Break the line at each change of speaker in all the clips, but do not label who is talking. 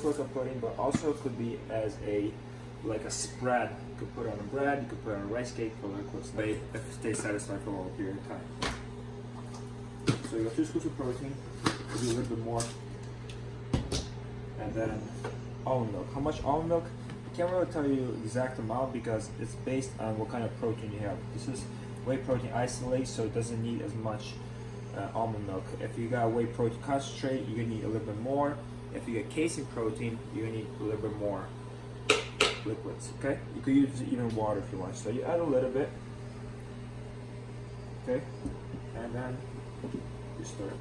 post-workout protein, but also it could be as a like a spread. You could put it on a bread, you could put it on a rice cake for like what's if it stays satisfied for a long period of time. So you got 2 scoops of protein, we'll do a little bit more. And then almond milk. How much almond milk? I can't really tell you exact amount because it's based on what kind of protein you have. This is whey protein isolate, so it doesn't need as much almond milk. If you got whey protein concentrate, you're gonna need a little bit more. If you get casein protein, you're gonna need a little bit more liquids. Okay, you could use even water if you want. So you add a little bit. Okay, and then you stir it.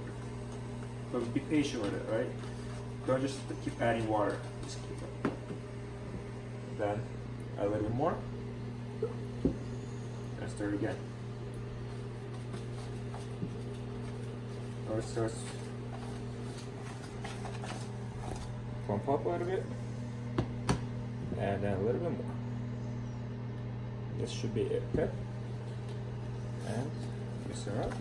But be patient with it, right? Don't just keep adding water. Just keep it. Then add a little bit more. And stir it again. Now it starts to plump up a little bit. And then a little bit more. This should be it, okay? And mix it up.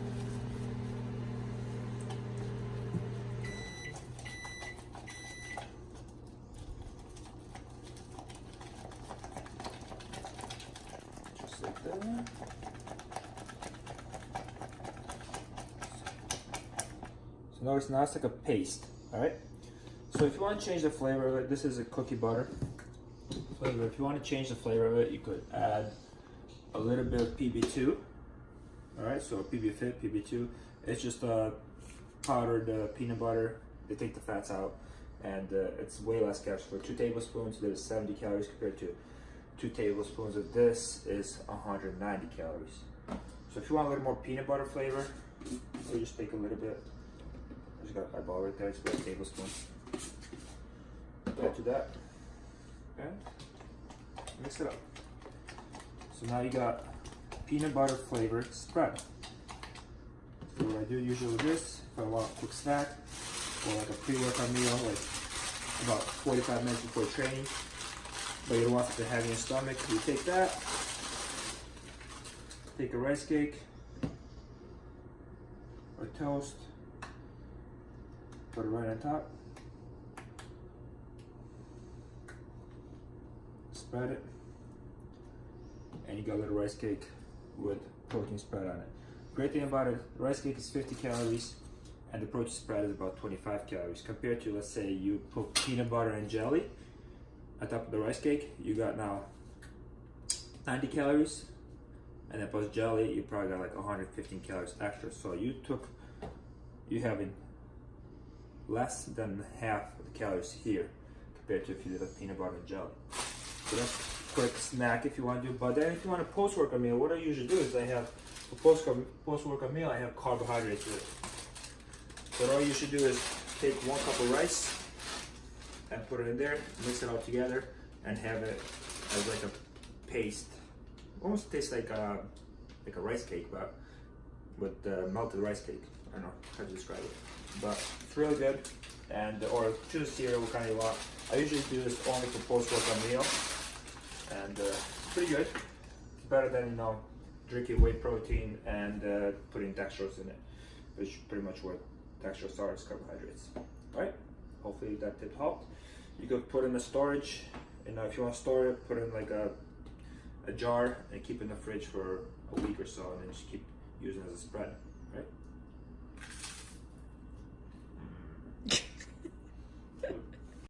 Just like that. So now it's like a paste, all right? So if you want to change the flavor of it, this is a cookie butter flavor. If you want to change the flavor of it, you could add a little bit of PB2. All right, so PB Fit, PB2. It's just powdered peanut butter. They take the fats out, and it's way less calories. For 2 tablespoons, there's 70 calories compared to 2 tablespoons of this is 190 calories. So if you want a little more peanut butter flavor, you just take a little bit. I just got a eyeball right there. It's about a tablespoon. Add to that, and mix it up. So now you got peanut butter flavored spread. So what I do usually with this, if I want a quick snack or like a pre-workout meal, like about 45 minutes before training, but you don't want something heavy in your stomach, you take that, take a rice cake or toast, put it right on top, spread it, and you got a little rice cake with protein spread on it. Great thing about it, rice cake is 50 calories and the protein spread is about 25 calories compared to, let's say you put peanut butter and jelly on top of the rice cake, you got now 90 calories, and then plus jelly you probably got like 115 calories extra. So you having less than half of the calories here compared to if you did a peanut butter and jelly. So that's a quick snack if you want to do. But then if you want a post-workout meal, what I usually do is I have a post-workout meal, I have carbohydrates with it. So what I usually do is take 1 cup of rice and put it in there, mix it all together, and have it as like a paste. Almost tastes like a rice cake, but with melted rice cake. I don't know how to describe it, but it's really good. And or choose cereal, what kind you want. I usually do this only for post-workout meal, and it's pretty good. It's better than drinking whey protein and putting dextrose in it, which pretty much what dextrose are, is carbohydrates. All right. Hopefully that tip helped. You could put in the storage, and if you want to store it, put it in like a jar and keep it in the fridge for a week or so, and then just keep using it as a spread. Right.